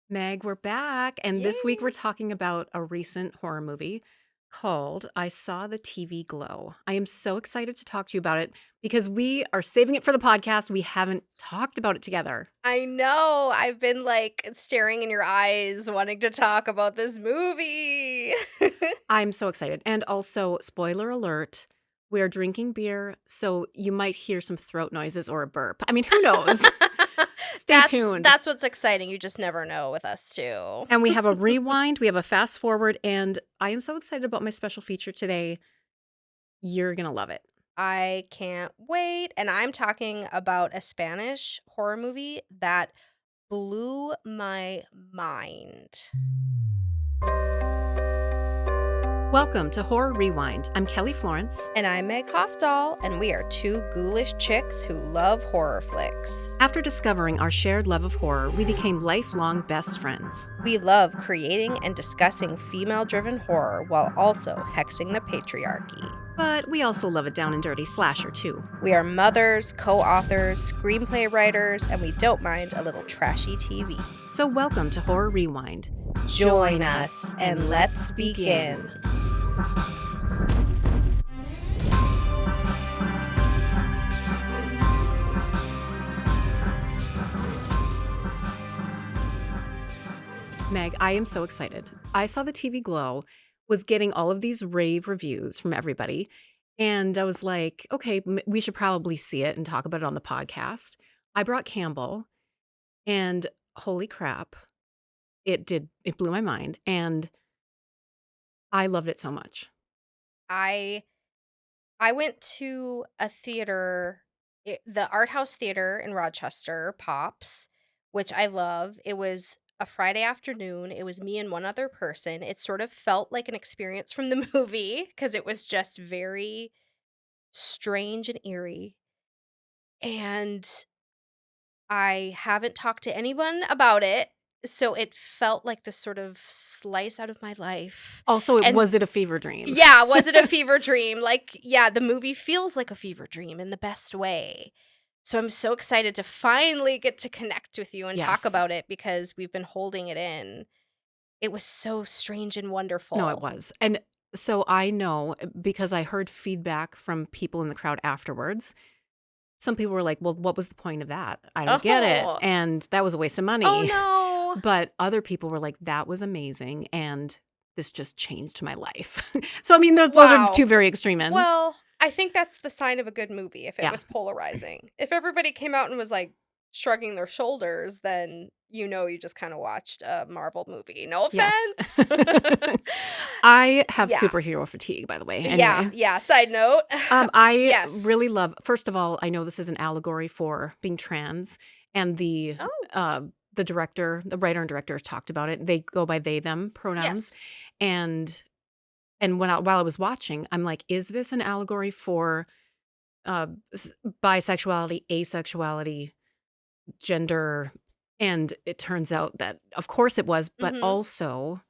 Meg, we're back. And this week we're Yay! talking about a recent horror movie called I Saw the TV Glow. I am so excited to talk to you about it because we are saving it for the podcast. We haven't talked about it together. I know. I've been staring in your eyes, wanting to talk about this movie. I'm so excited. And also, spoiler alert, we're drinking beer, so you might hear some throat noises or a burp. I mean, who knows? Stay that's tuned. that's what's exciting. You just never know with us too. And we have a rewind, we have a fast forward, and I am so excited about my special feature today. You're going to love it. I can't wait. And I'm talking about a Spanish horror movie that blew my mind. Welcome to Horror Rewind. I'm Kelly Florence. And I'm Meg Hofdahl, and we are two ghoulish chicks who love horror flicks. After discovering our shared love of horror, we became lifelong best friends. We love creating and discussing female-driven horror while also hexing the patriarchy. But we also love a down and dirty slasher, too. We are mothers, co-authors, screenplay writers, and we don't mind a little trashy TV. So welcome to Horror Rewind. Join us and let's begin. Meg, I am so excited. I Saw the TV Glow was getting all of these rave reviews from everybody. And I was like, okay, we should probably see it and talk about it on the podcast. I brought Campbell, and holy crap, it blew my mind. And I loved it so much. I went to a theater, the Art House Theater in Rochester, Pops, which I love. It was a Friday afternoon. It was me and one other person. It sort of felt like an experience from the movie because it was just very strange and eerie. And I haven't talked to anyone about it, so it felt like the sort of slice out of my life. Also, And was it a fever dream? yeah, was it a fever dream? Yeah, the movie feels like a fever dream in the best way. So I'm so excited to finally get to connect with you and talk Yes. about it because we've been holding it in. It was so strange and No, it wonderful. was. And so I know because I heard feedback from people in the crowd afterwards. Some people were like, well, what was the point of that? I don't get it. Oh, And that was a waste of oh money. no. But other people were like, that was amazing. And this just changed my life. So, I mean, those are two Wow. very extreme ends. Well, I think that's the sign of a good movie if it Yeah. was polarizing. If everybody came out and was shrugging their shoulders, then you just kind of watched a Marvel movie. No Yes. offense. I have Yeah. superhero fatigue, by the way. Yeah. Anyway, Yeah. Side note. I really Yes. love, first of all, I know this is an allegory for being trans, and Oh, the director, the writer and director talked about it. They go by they them pronouns, yes. and while I was watching, I'm like, is this an allegory for uh, bisexuality, asexuality, gender? And it turns out that, of course, it was, but Mm-hmm. also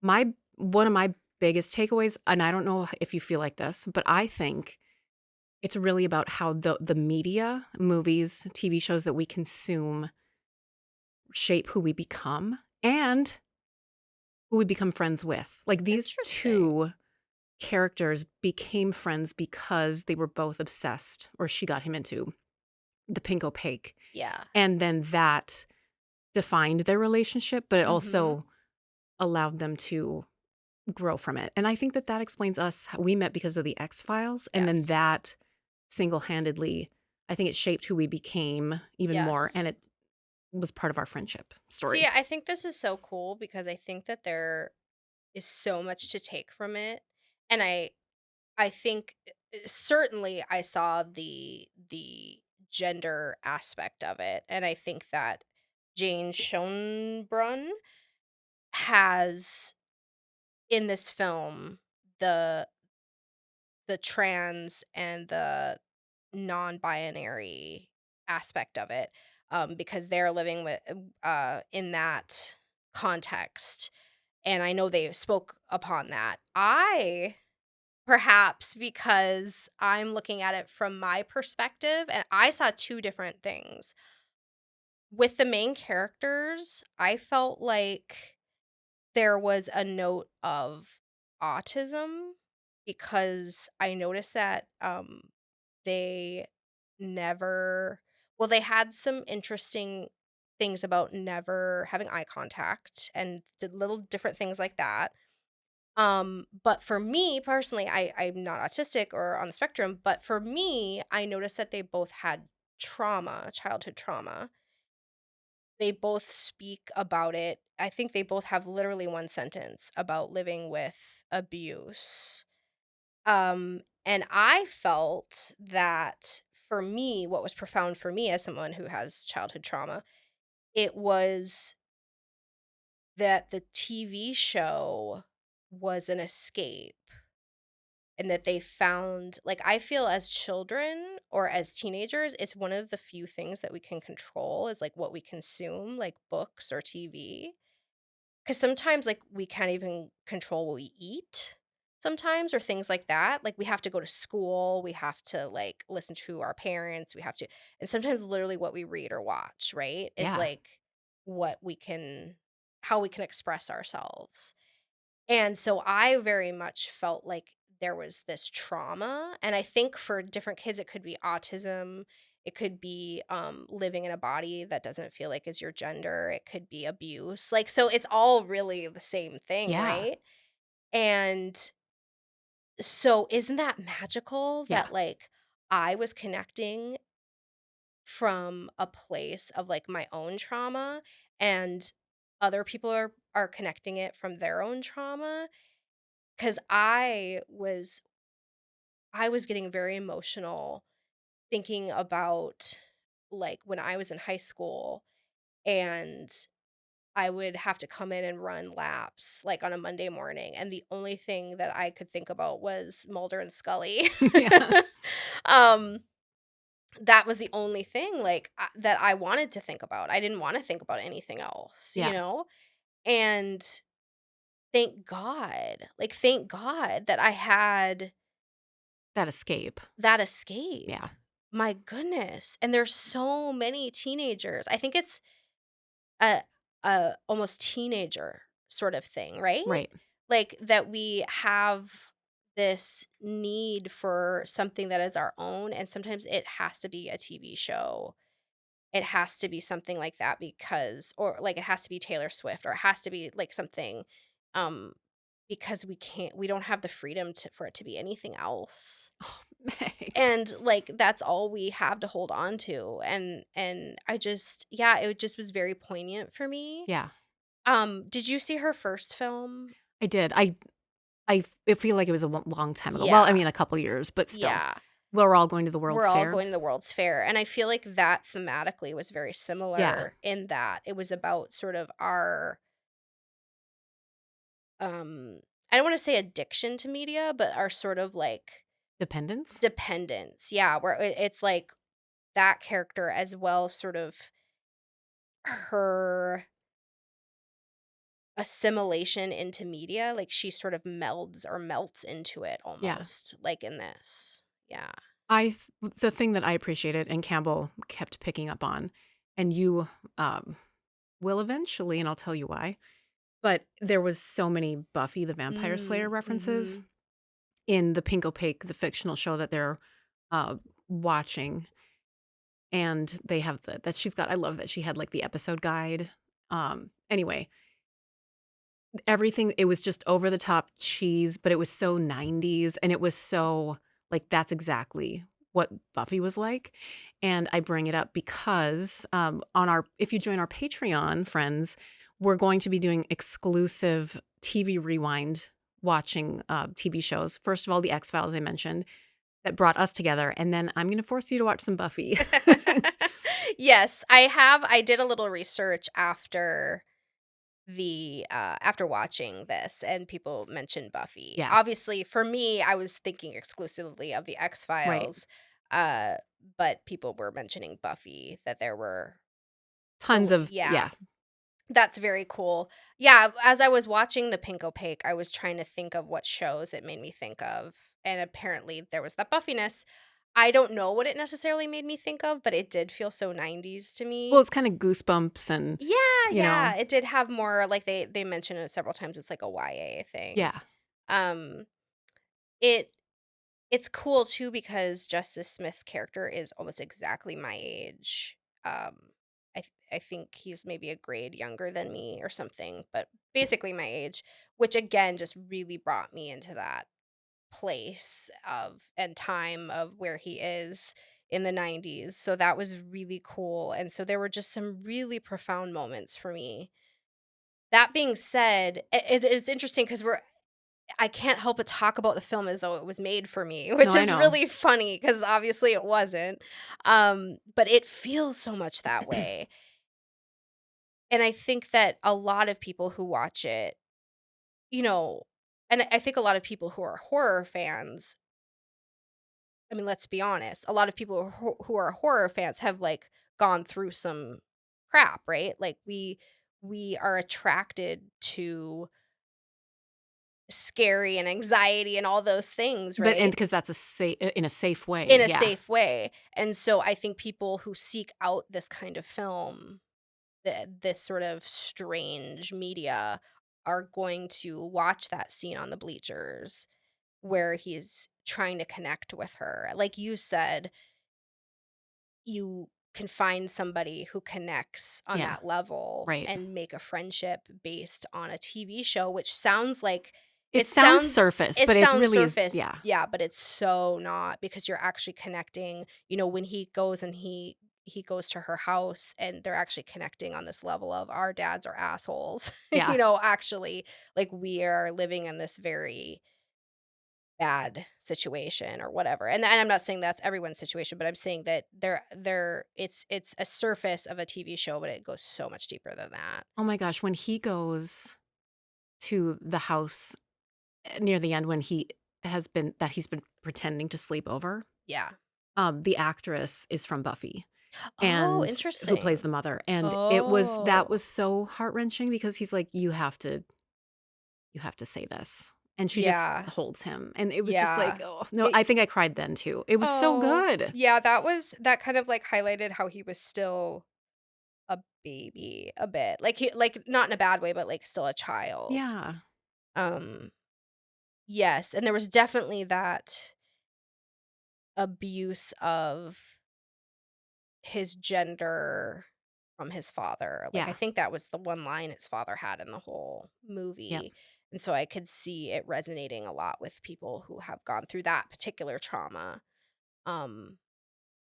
my one of my biggest takeaways, and I don't know if you feel like this, but I think it's really about how the media, movies, TV shows that we consume shape who we become and who we become friends with. Like these Interesting. two characters became friends because they were both obsessed, or she got him into the pink opaque. Yeah. And then that defined their relationship, but it Mm-hmm. also allowed them to grow from it. And I think that explains us. We met because of the X-Files, and then Yes. that single-handedly, I think it shaped who we became even more, and Yes. it was part of our friendship See, story. I think this is so cool because I think that there is so much to take from it. And I think certainly I saw the gender aspect of it, and I think that Jane Schoenbrunn has in this film the the trans and the non-binary aspect of it, because they're living with in that context, and I know they spoke upon that. I Perhaps because I'm looking at it from my perspective, and I saw two different things. with the main characters, I felt like there was a note of autism because I noticed that, they never well, they had some interesting things about never having eye contact and did little different things like that. But for me personally, I'm not autistic or on the spectrum, but for me, I noticed that they both had trauma, childhood trauma. They both speak about it. I think they both have literally one sentence about living with abuse. And I felt that for me, what was profound for me as someone who has childhood trauma, it was that the TV show was an escape and that they found like I feel as children or as teenagers, it's one of the few things that we can control is like what we consume, like books or TV. 'Cause sometimes, like, we can't even control what we eat sometimes or things like that. Like, we have to go to school, we have to, like, listen to our parents, we have to and sometimes literally what we read or watch, right, is, Yeah. like, what we can how we can express ourselves. And so I very much felt like there was this trauma, and I think for different kids, it could be autism, it could be, living in a body that doesn't feel like is your gender, it could be abuse, like, so it's all really the same thing, Yeah. right? And so isn't that magical Yeah. that, like, I was connecting from a place of, like, my own trauma, and other people are connecting it from their own trauma? 'Cause I was getting very emotional thinking about, like, when I was in high school and I would have to come in and run laps, like, on a Monday morning, and the only thing that I could think about was Mulder and Scully. Yeah. Um, that was the only thing, like, that I wanted to think about. I didn't wanna think about anything else, you Yeah. know? And thank God that I had That escape. that escape. Yeah. My goodness, and there's so many teenagers. I think it's a almost teenager sort of thing, right? Right. Like, that we have this need for something that is our own, and sometimes it has to be a TV show. It has to be something like that because or, like, it has to be Taylor Swift, or it has to be, like, something, um, because we don't have the freedom to for it to be anything else. Oh, Meg. And, like, that's all we have to hold on to, and I just yeah, it just was very poignant for me. Yeah. Did you see her first film? I did. I feel like it was a long time ago. Well, I Yeah, mean, a couple years, but still. yeah. We're all going to the We're World's all Fair. going to the World's Fair, and I feel like that thematically was very Yeah. similar in that it was about sort of our, um I don't wanna say addiction to media, but our sort of, like, Dependence? dependence. Yeah, where it's like that character as well, sort of her assimilation into media, like, she sort of melds or melts into it Yeah. almost, like in this. Yeah. The thing that I appreciated and Campbell kept picking up on, and you, um, will eventually, and I'll tell you why, but there was so many Buffy the Vampire Slayer references Mhm. in the Pink Opaque, the fictional show that they're, uh, watching, and they have that she's got I love that she had, like, the episode guide. Anyway, everything it was just over the top cheese, but it was so 90s, and it was so like, that's exactly what Buffy was like, and I bring it up because, on our if you join our Patreon, friends, we're going to be doing exclusive TV rewind watching, TV shows. First of all, The X-Files I mentioned, that brought us together, and then I'm gonna force you to watch some Buffy. Yes, I did a little research after watching this, and people mentioned Buffy. Yeah, Obviously, for me, I was thinking exclusively of the right. X-Files, uh, but people were mentioning Buffy, that there were Tons of yeah. yeah, That's very cool. Yeah, as I was watching The Pink Opaque, I was trying to think of what shows it made me think of, and apparently there was that Buffiness. I don't know what it necessarily made me think of, but it did feel so 90s to Well, me. it's kinda Goosebumps and, Yeah, you yeah, know. it did have more like, they mention it several times, it's like a YA thing. Yeah. Um, it it's cool too because Justice Smith's character is almost exactly my age. I think he's maybe a grade younger than me or something, but basically my age, which again just really brought me into that place of and time of where he is in the 90s. So that was really cool. And so there were just some really profound moments for me. That being said, it's interesting because I can't help but talk about the film as though it was made for me, No, which I is know. really funny because obviously it wasn't. But it feels so much that way. And I think that a lot of people who watch it, you know, and I think a lot of people who are horror fans, I mean, let's be honest, a lot of people who are horror fans have like gone through some crap, right? Like we are attracted to scary and anxiety and all those things, But and right? because that's in a safe way, In a yeah. safe way. And so I think people who seek out this kind of film, this sort of strange media, are going to watch that scene on the bleachers where he's trying to connect with her. Like you said, you can find somebody who connects on Yeah, that level right. and make a friendship based on a TV show, which sounds like It sounds surface, it but it sounds really is, surface, yeah. yeah, but it's so not because you're actually connecting, when he goes and he goes to her house and they're actually connecting on this level of our dads are assholes. Yeah. Actually, like we are living in this very bad situation or whatever. And I'm not saying that's everyone's situation, but I'm saying that it's a surface of a TV show, but it goes so much deeper than that. Oh my gosh, when he goes to the house, near the end when he's been pretending to sleep over, Yeah. the actress is from Buffy, Oh, and who plays interesting. the mother, and that Oh. was so heart-wrenching because he's like, You have to say this." And she just Yeah. holds him, and it was just like, Yeah. oh no, It I think I cried then too. It was so Oh. good. Yeah, that kind of like highlighted how he was still a baby a bit. Like he like not in a bad way, but like still a child. Yeah, Um yes, and there was definitely that abuse of his gender from his father. Like, I yeah, think that was the one line his father had in the whole yep. movie, and so I could see it resonating a lot with people who have gone through that particular trauma. Um,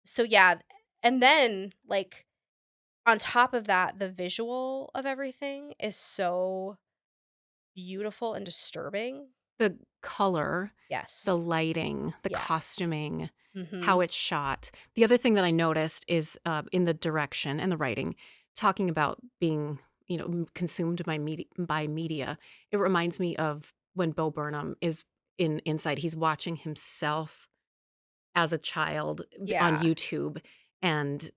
so yeah, and then, like, on top of that, the visual of everything is so beautiful and disturbing. The color, the Yes. lighting, the Yes. costuming, how Mhm. it's shot. The other thing that I noticed is, in the direction and the writing, talking about being, consumed by media. It reminds me of when Bo Burnham is Inside. He's watching himself as a child on Yeah. YouTube, and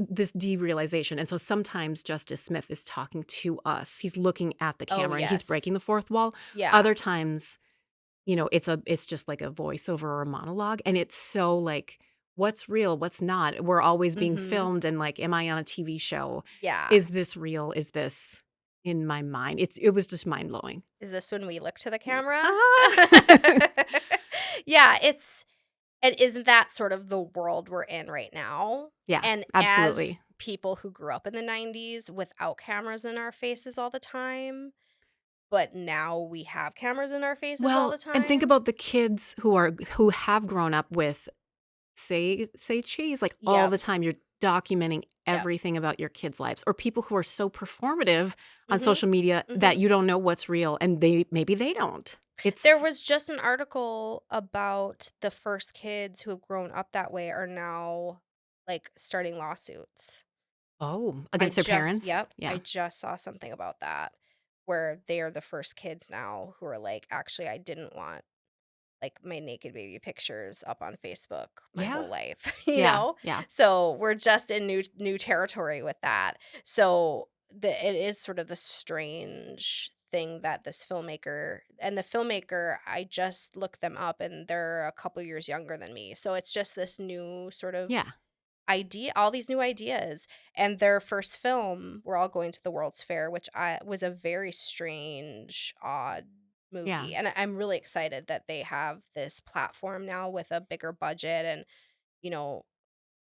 this derealization. And so sometimes Justice Smith is talking to us. He's looking at the Oh, camera and he's yes. breaking the fourth wall. Yeah. Other times, it's just like a voiceover or a monologue. And it's so like, what's real? What's not? We're always being Mhm. filmed and like, am I on a TV show? Yeah. Is this real? Is this in my mind? It was just mind blowing. Is this when we look to the camera? Ah! Yeah, and isn't that sort of the world we're in right now? Yeah, And as absolutely. people who grew up in the 90s without cameras in our faces all the time, but now we have cameras in our faces all Well, the and think time? about the kids who have grown up with say cheese, like, all Yep, the time, you're documenting yep. everything about your kids' lives, or people who are so performative on Mhm, social media that mhm. you don't know what's real, and maybe they don't. There It's was just an article about the first kids who have grown up that way are now, like, starting lawsuits. Oh, against their parents? I Yeah. just saw something about that, where they are the first kids now who are like, "Actually, I didn't want, like, my naked baby pictures up on Facebook my Yeah. whole life," Yeah, yeah. So, we're just in new territory with that. So, it is sort of the strange thing that this filmmaker and the filmmaker, I just looked them up and they're a couple years younger than me. So it's just this new sort of Yeah. idea, all these new ideas. And their first film, we're all going to the World's Fair, which I was a very strange, odd Yeah. movie. And I'm really excited that they have this platform now with a bigger budget and, you know,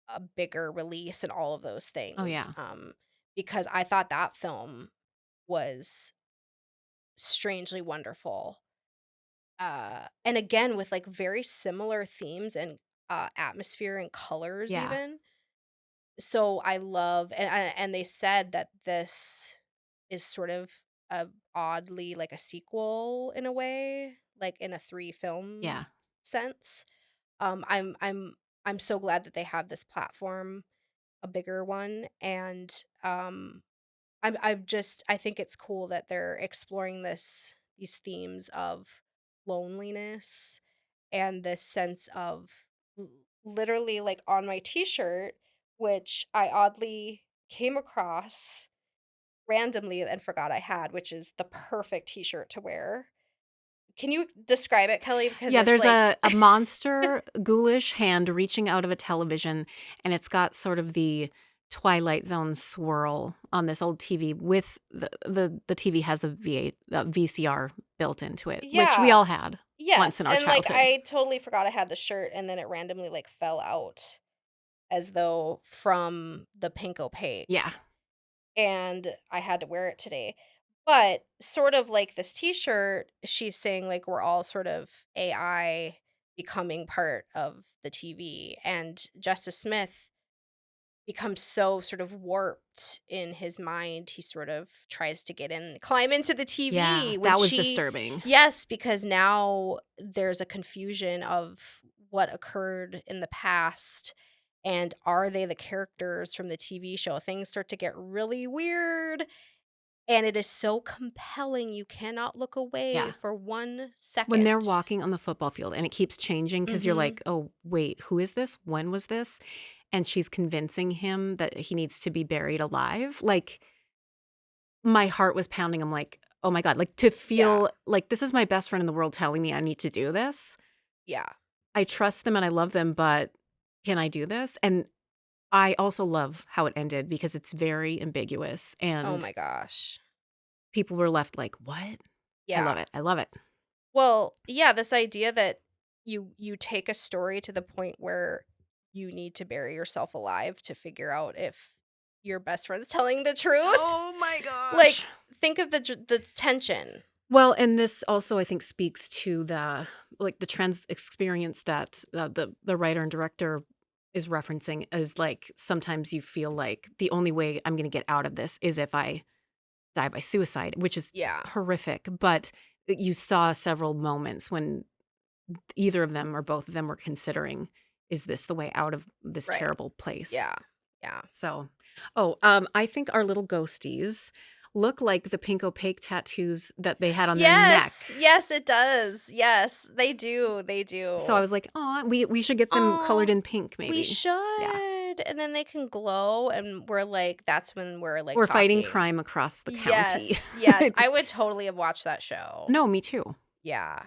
a bigger release and all of those Oh, things. yeah. Because I thought that film was strangely wonderful. And again, with like very similar themes and atmosphere and colors, Yeah. even. So I love, and they said that this is sort of a oddly like a sequel in a way, like in a three film Yeah. sense. I'm so glad that they have this platform, a bigger one, and I think it's cool that they're exploring these themes of loneliness and this sense of l literally, like, on my t-shirt, which I oddly came across randomly and forgot I had, which is the perfect t-shirt to wear. Can you describe it, Kelly? Because Yeah, it's there's like a monster, ghoulish hand reaching out of a television, and it's got sort of the Twilight Zone swirl on this old TV with the TV has a VCR built into it, which we Yeah. all had once Yes, in our and, like, childhoods. I totally forgot I had the shirt, and then it randomly, like, fell out as though from the pink Yeah, opaque. And I had to wear it today. But sort of like this t-shirt, she's saying like we're all sort of AI becoming part of the TV. And Justice Smith becomes so sort of warped in his mind. He sort of tries to get in, climb into the yeah, TV when that was she, disturbing. yes, because now there's a confusion of what occurred in the past. And are they the characters from the TV show? Things start to get really weird. And it is so compelling. You cannot look away Yeah. for 1 When second. they're walking on the football field and it keeps changing because 'cause you're Mhm. like, "Oh, wait, who is this? When was this?" And she's convincing him that he needs to be buried alive, like, my heart was pounding, I'm like, "Oh my god," like, to Yeah. feel like, this is my best friend in the world telling me I need to do this. Yeah. I trust them and I love them, but can I do this? And I also love how it ended because it's very ambiguous, Oh and my gosh. people were left like, "What?" I love Yeah. it, I love it. Well, yeah, this idea that you take a story to the point where you need to bury yourself alive to figure out if your best friend's telling the truth. Oh my gosh. Like, think of the tension. Well, and this also, I think, speaks to the like the trans experience that the writer and director is referencing is like sometimes you feel like the only way I'm going to get out of this is if I die by suicide, which is Yeah. horrific. But you saw several moments when either of them or both of them were considering, is this the way out of this Right. terrible place? Yeah. Yeah. So, I think our little ghosties look like the pink opaque tattoos that they had on their neck. Yes. Yes, it does. Yes, they do. They So I do. was like, "Aw, we should get them colored Oh, in pink we maybe." Yeah. should, and then they can glow, and we're like that's when we're, like, We're fighting talking. crime across the county. Yes, yes, I would totally have watched that show. No, me too. Yeah.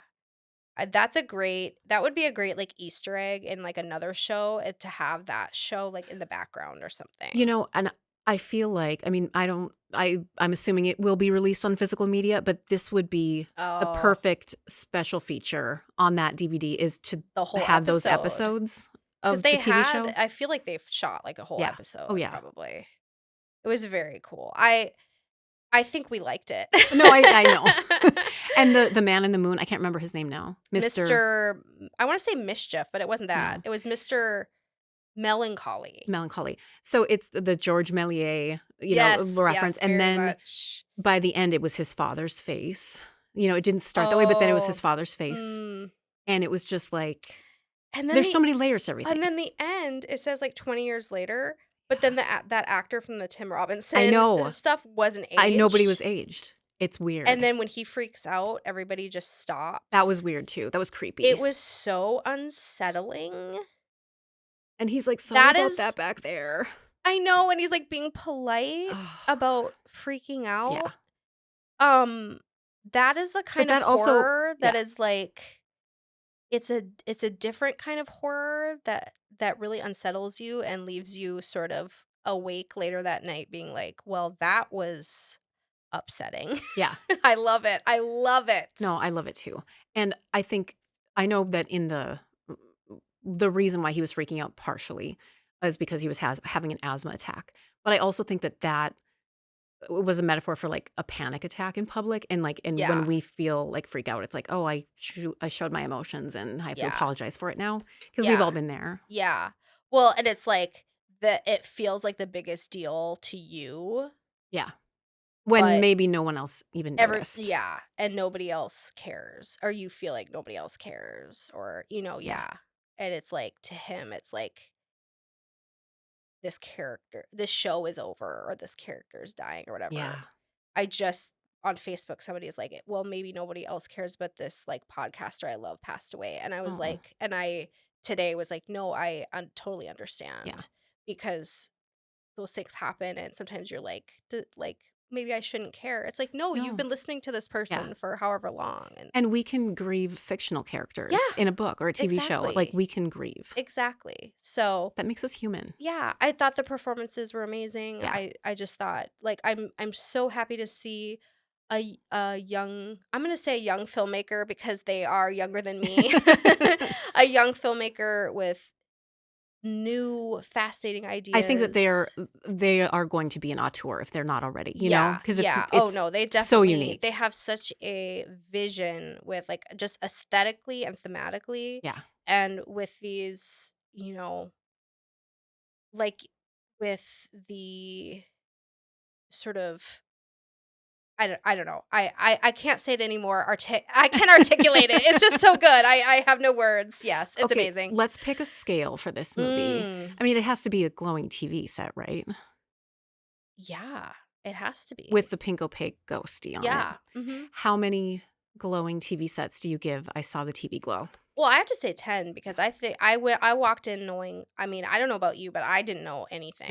That would be a great, like, Easter egg in, like, another show, to have that show, like, in the background or You something. know, and I feel like I mean, I don't I'm assuming it will be released on physical media, but this would be the Oh, perfect special feature on that DVD is to the whole have those episode, episodes because of the they TV had show. I feel like they've shot, like, a whole Yeah. Oh, episode yeah. probably. It was very cool. I think we liked it. No, I know. And the man in the moon, I can't remember his name now. Mr. Mr. I wanna say Mischief, but it wasn't that. No, It was Mr. Melancholy. Melancholy. So it's the George Méliès, Yes, reference, yes, and very then much. by the end, it was his father's face. It didn't start that way, but then it was his Oh, father's face, mm, and it was just like and then there's so the many layers to everything. end, it says, like, 20 years later, but then that actor from the Tim I Robinson know. stuff wasn't Nobody was aged, aged. It's and weird. then when he freaks out, everybody just That was stops. weird too. That was It creepy. was so unsettling. And he's like, "Sorry That about is that back there." I know, and he's, like, being polite Oh, about freaking yeah. out. Um that is the But kind of that also horror that yeah, is, like it's a different kind of horror that really unsettles you and leaves you sort of awake later that night being like, "Well, that was upsetting." yeah. I love it, I love No, it. I love it too. And I think I know that in the reason why he was freaking out partially is because he was having an asthma attack. But I also think that was a metaphor for like a panic attack in public, and like and when Yeah, we feel like freak out, it's like, oh, I showed my emotions and I have to yeah, apologize for it now because we've yeah, all been there. yeah. Well, and it's like it feels like the biggest deal to you, Yeah, when but maybe no one else even noticed. yeah, and nobody else cares, or you feel like nobody else cares, or, Yeah, yeah. And it's like, to him, it's like this show is over or this character is dying or whatever. yeah. I just on Facebook, somebody is like, well, maybe nobody else cares, but this like podcaster I love passed away. And I was Oh, like, and I today was like, no, totally yeah. understand because those things happen. And sometimes you're like, like, maybe I shouldn't care. It's like, no, you've No, been listening to this yeah. person for however long. And And we can grieve fictional characters yeah, in a book or a TV show. Like exactly. we can grieve. Exactly. So That makes us human. yeah, I thought the performances were amazing. Yeah. I just thought like I'm so happy to see a young I'm gonna say young filmmaker because they are younger than me. A young filmmaker with new fascinating I think that ideas. they are going to be an auteur if they're not already, Yeah, because yeah. Oh it's no, so they unique. have such a vision with like just aesthetically and thematically Yeah. and with these, like with the sort of I don't know. I can't say it anymore. I can articulate it. It's just so good. I have no words. Yes, it's Okay, amazing. let's pick a scale for this movie. Mm. I mean, it has to be a glowing TV set, right? Yeah, it has to With be. the pink opaque ghosty on it. Yeah. Mhm. How many glowing TV sets do you give I Saw the TV Glow? Well, I have to say 10 because I think I walked in knowing, I mean, I don't know about you, but I didn't know No, anything.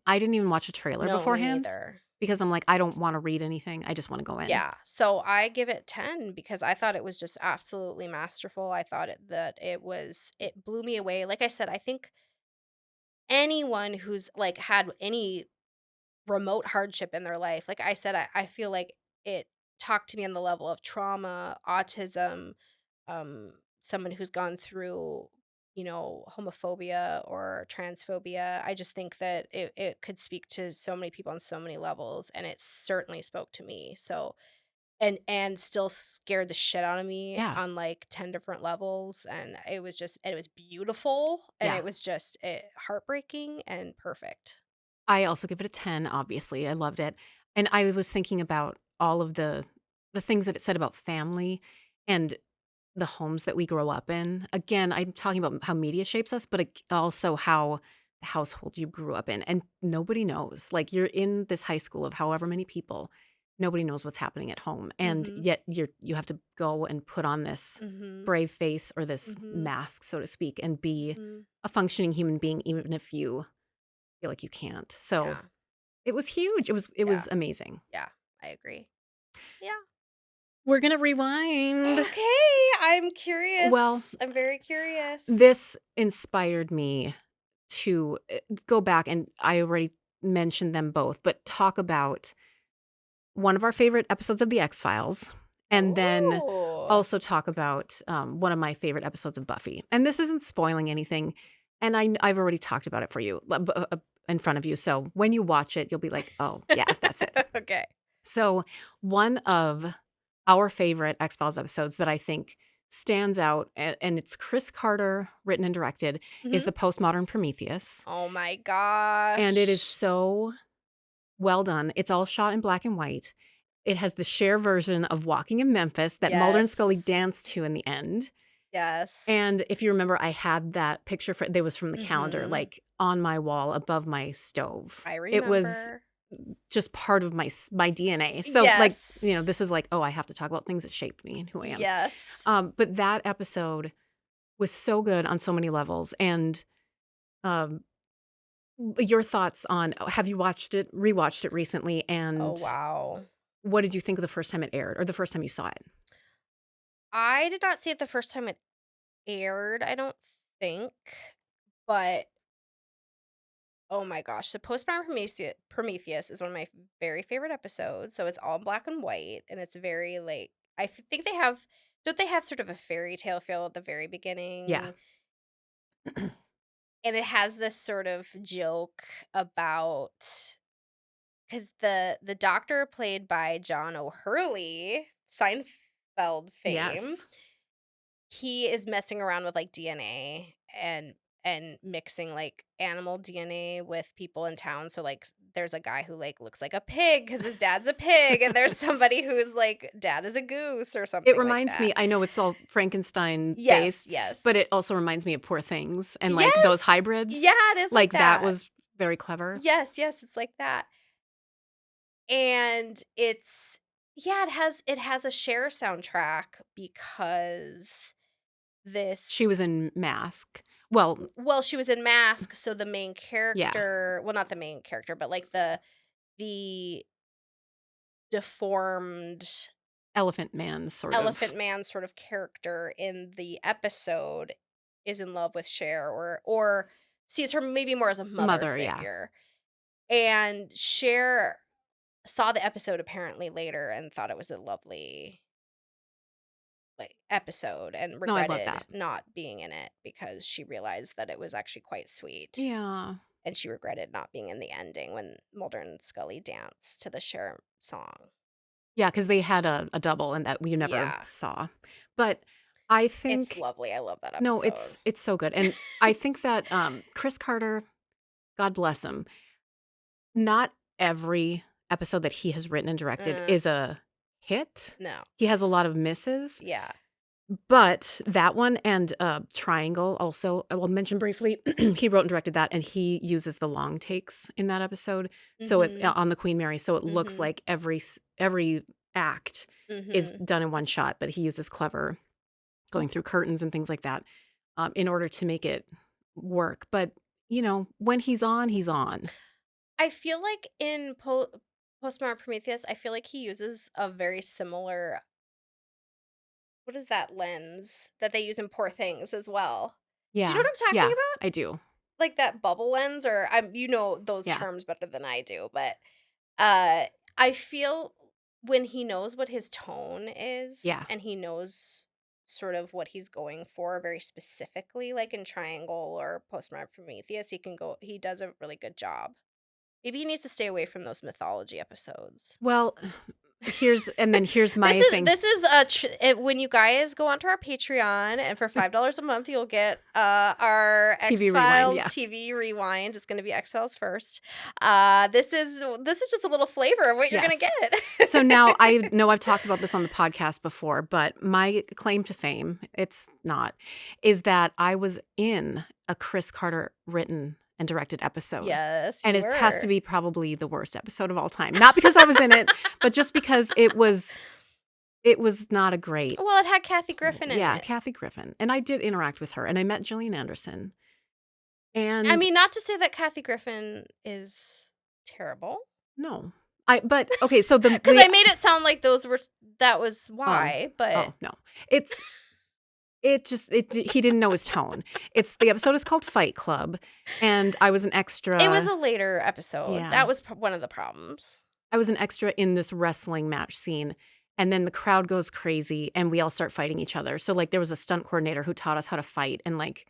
I didn't even watch a trailer No, me beforehand neither. because I'm like, I don't wanna read anything. I just wanna go in. Yeah. So I give it 10 because I thought it was just absolutely masterful. I thought it blew me away. Like I said, I think anyone who's like had any remote hardship in their life. Like I said, I feel like it talked to me on the level of trauma, autism, someone who's gone through, homophobia or transphobia. I just think that it could speak to so many people on so many levels. And it certainly spoke to me. So and still scared the shit out of me Yeah. on like 10 different levels. And it was beautiful and Yeah. it was just heartbreaking and perfect. I also give it a 10, obviously. I loved it. And I was thinking about all of the things that it said about family and the homes that we grow up in. Again, I'm talking about how media shapes us, but also how the household you grew up in. And nobody knows. Like you're in this high school of however many people, nobody knows what's happening at home. And Mhm. yet you have to go and put on this Mhm. brave face or this Mhm. mask, so to speak, and be Mhm. a functioning human being, even if you feel like you can't. So Yeah. it was huge. It Yeah. was amazing. Yeah. I agree. Yeah. We're gonna rewind. Okay. I'm Well, curious. I'm very curious. this inspired me to go back, and I already mentioned them both, but talk about one of our favorite episodes of The X Files, and then Oh. also talk about one of my favorite episodes of Buffy. And this isn't spoiling anything, and I've already talked about it for you in front of you. So when you watch it, you'll be like, oh yeah, that's it. Okay. So, one of our favorite X Files episodes that I think stands out, and it's Chris Carter written and directed, is Mhm. the Postmodern Prometheus. Oh my And it is gosh. so well done. It's all shot in black and white. It has the Cher version of Walking in Memphis that Mulder and Scully Yes. dance to in the end. Yes. And if you remember, I had that picture that was from the calendar, Mhm. like on my wall above my stove. I It was remember. just part of my DNA. So, like, Yes. this is like, oh, I have to talk about things that shaped me and who I am. Yes. But that episode was so good on so many levels. And um, your thoughts on have you rewatched it recently? Oh And wow. what did you think of the first time it aired or the first time you saw it? I did not see it the first time it aired, I don't think, but oh my gosh, the Postmodern Prometheus is one of my very favorite episodes. So it's all in black and white, and it's very like think they have don't they have sort of a fairy tale feel at the very Yeah. beginning? And it has this sort of joke about because the doctor played by John O'Hurley, Seinfeld fame, Yes. he is messing around with like DNA and mixing like animal DNA with people in town. So like there's a guy who like looks like a pig because his dad's a pig, and there's somebody who's like dad is a goose or It something like reminds that. me, I know it's all Frankenstein Yes, based, but yes. it also reminds me of Poor Things and like those Yes. hybrids. Yeah, it is like Like that that. was very clever. Yes, yes, it's like that. And it's yeah, it has a Cher soundtrack because this She was in Mask. Well, well, she was in Mask, so the main yeah, character well, not the main character, but, like, the deformed Elephant Man sort elephant of man sort of character in the episode is in love with Cher or sees her maybe more as a mother mother, yeah. figure, and Cher saw the episode apparently later and thought it was a lovely, like, episode and No, I love regretted that. not being in it because she realized that it was actually quite sweet. Yeah. And she regretted not being in the ending when Mulder and Scully dance to the Cher song. Yeah, because they had a double and that we never Yeah. saw. But I It's think lovely, I love that no, episode. it's so good. And I think that Chris Carter, God bless him, not every episode that he has written and directed Uh, is a hit. no. He has a lot of misses, Yeah. but that one and Triangle also, I will mention briefly. He wrote and directed that, and he uses the long takes in that episode. So it Mhm. on the Queen Mary, so it looks Mhm. like every act is Mhm. done in one shot, but he uses clever going through curtains and things like that in order to make it work. But when he's on, he's on. I feel like in Postmodern Prometheus, I feel like he uses a very similar what is that lens that they use in Poor Things as well? Do you know Yeah, what I'm talking yeah, about? I do. Like that bubble lens or you know those Yeah, terms better than I do, but Uh, I feel when he knows what his tone is yeah. and he knows sort of what he's going for very specifically, like in Triangle or Postmodern Prometheus, he does a really good job. Maybe he needs to stay away from those mythology episodes. Well, here's This my is thing. this is a when you guys go onto our Patreon and for $5 a month you'll get our TV Rewind, X-Files yeah. TV rewind. It's going to be X-Files first. This is just a little flavor of what you're going to Yes. get. So now I know I've talked about this on the podcast before, but my claim to fame, it's not, is that I was in a Chris Carter written and directed episode. Yes, And you it has to were. be probably the worst episode of all time. Not because I was in it, but just because it was not a great Well, it had Kathy play. Griffin in Yeah, it. Kathy Griffin. And I did interact with her and I met Gillian Anderson. I And mean, not to say that Kathy Griffin is terrible, no. But okay, so because I made it sound like that was oh, why, but oh no. It's he didn't know his tone. The episode is called Fight Club, and I was an it was extra. a later episode. Yeah, That was one of the problems. I was an extra in this wrestling match scene, and then the crowd goes crazy, and we all start fighting each other. So like, there was a stunt coordinator who taught us how to fight, and like,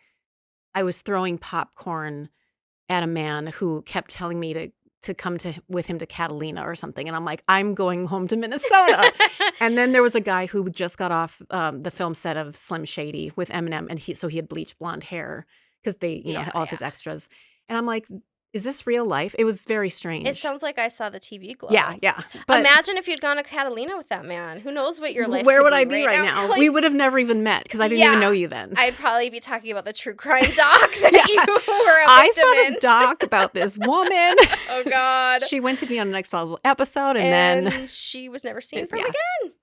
I was throwing popcorn at a man who kept telling me to come with him to Catalina or something, and I'm like, I'm going home to Minnesota. And then there was a guy who just got off the film set of Slim Shady with Eminem, and he had bleached blonde hair because they, Yeah, all of his yeah. extras. And I'm like, is this real life? It was very It strange. sounds like I saw the TV Yeah, glow. yeah. But Imagine if you'd gone to Catalina with that man. Who knows what your life where could would be I be right now? Like, We would have never even met because I didn't even yeah, know you then. I'd probably be talking about the true crime doc that you were a I victim saw this in. doc about this woman. Oh God. She went to be on an X-Files episode, and then And she was never seen from yeah. again.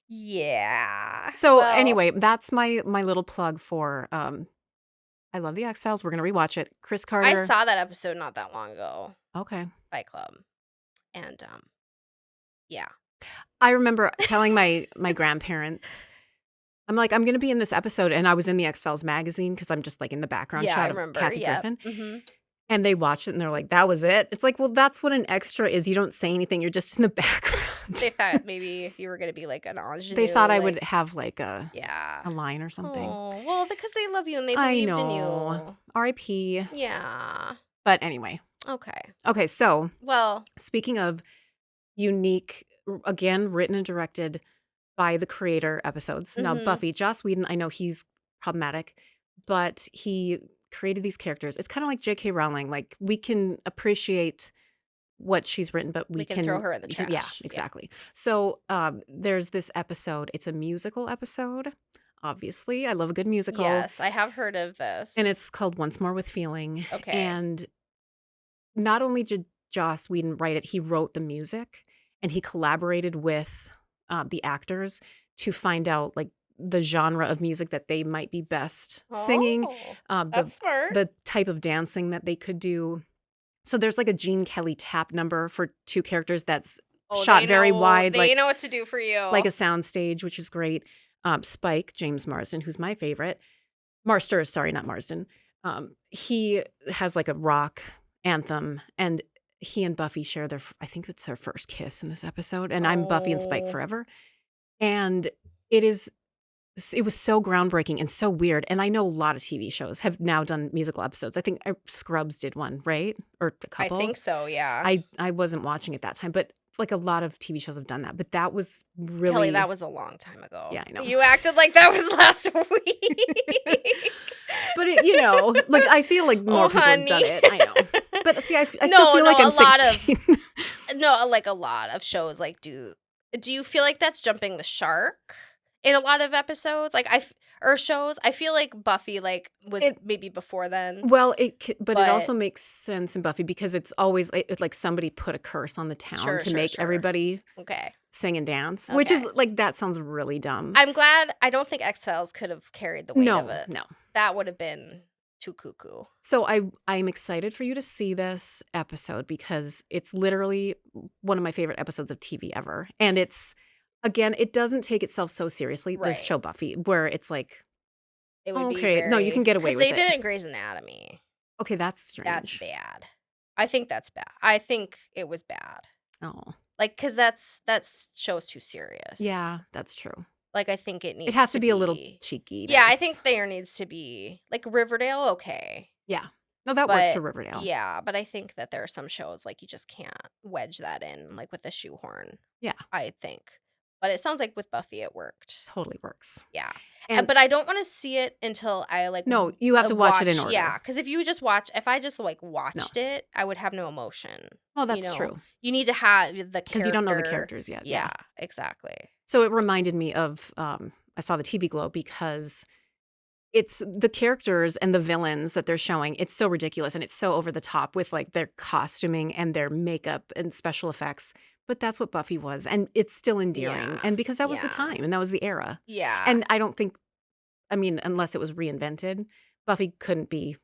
Yeah. So Well, anyway, that's my little plug for I love the X-Files. We're gonna rewatch it. Chris I Carter. saw that episode not that long ago, Okay. Fight Club. And yeah. I remember telling my grandparents, I'm like, "I'm gonna be in this episode," and I was in the X-Files magazine because 'cause I'm just, like, in the background Yeah, I shot of remember. Kathy Yep. Griffin, Mhm. and they watched it and they're like, "That was it?" It's like, well, that's what an extra is, you don't say anything, you're just in the They background. thought maybe you were gonna be like an They thought ingenue, I like would have, like, a yeah. line or something. Oh, well, because they love you and they I believed in know. you. RIP. Yeah. But anyway. Okay. Okay, so Well, speaking of unique, again, written and directed by the creator episodes. Now, mhm. Buffy, Joss Whedon, I know he's problematic, but he created these characters. It's kind of like J.K. Rowling. Like, we can appreciate what she's written, but We can throw her in the yeah, trash. Yeah. exactly. So there's this episode. It's a musical episode. Obviously, I love a good musical. Yes, I have heard of And this. it's called Once More with Feeling. Okay. And not only did Joss Whedon write it, he wrote the music and he collaborated with the actors to find out like the genre of music that they might be best singing, Oh, uh, the that's smart. the type of dancing that they could do. So there's like a Gene Kelly tap number for two characters that's Oh, shot very wide, they know what to do for like you. a soundstage, which is great. Spike, James Marsden, who's my favorite, Marster, sorry, not Marsden. He has like a rock anthem, and he and Buffy share I think it's their first kiss in this episode. And I'm Buffy and Spike Oh, forever. And it is, it was so groundbreaking and so weird. And I know a lot of TV shows have now done musical episodes. I think Scrubs did one, right? Or a I couple. think so, yeah. I wasn't watching at that time, but like a lot of TV shows have done that. But that was Kelly, really, that was a long time ago. yeah, I know. You acted like that was last week. But like, I feel like more Oh, people have done honey. it, I know. But see, I still No, feel no, like I'm a lot of 16. no, like a lot of shows like do you feel like that's jumping the shark in a lot of episodes? Like or shows? I feel like Buffy like was It maybe before then, Well, but it but also makes sense in Buffy because it's always like somebody put a curse on the town sure, to sure, make sure. everybody Okay. sing and dance, which is Okay. like, that sounds really dumb. I'm glad I don't think X-Files could have carried the weight of No, it. no. That would have been too cuckoo. So I'm excited for you to see this episode because it's literally one of my favorite episodes of TV ever. And it's, again, it doesn't take itself so seriously, the Right. show Buffy, where it's like, It would "Oh, be okay, no, you can very get away because with they it." did it in Grey's Anatomy. Okay, that's That's strange. bad. I think that's bad. I think it was bad. Oh, Like, cause that show's too serious. yeah, that's true. Like, I think it It needs has to to be a little be yeah, I cheekiness. think there needs to be like, Riverdale, okay, Yeah. No, that works but for Riverdale. yeah, but I think that there are some shows, like, you just can't wedge that in, like, with a shoehorn, Yeah, I think. But it sounds like with Buffy, it worked. totally works. Yeah, And but I don't wanna see it until I, like, no, you have to watch it in watch order. yeah, because if I just, like, No. watched it, I would have no emotion, Well, you that's know? true You need to have the because you don't know the character characters yet. Yeah. yeah, exactly. So it reminded me of, I saw the TV Glow because it's the characters and the villains that they're showing. It's so ridiculous and it's so over the top with like their costuming and their makeup and special effects. But that's what Buffy was. And it's still endearing. Yeah, And because that was the yeah, time and that was the era. yeah. And I don't think, I mean, unless it was reinvented, Buffy couldn't be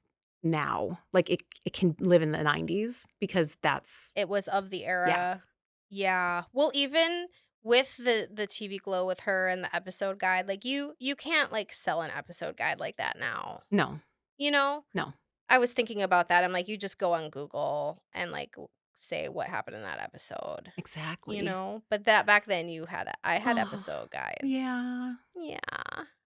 now. Like it can live in the 90s because that's, It was of the yeah, era. Yeah. Well, even with the TV Glow with her and the episode guide, like, you can't, like, sell an episode guide like that now, no, you know? no, I was thinking about that. I'm like, you just go on Google and, like, say what happened in that episode, you exactly. know? But that back then I had Oh, episode guides. yeah. Yeah,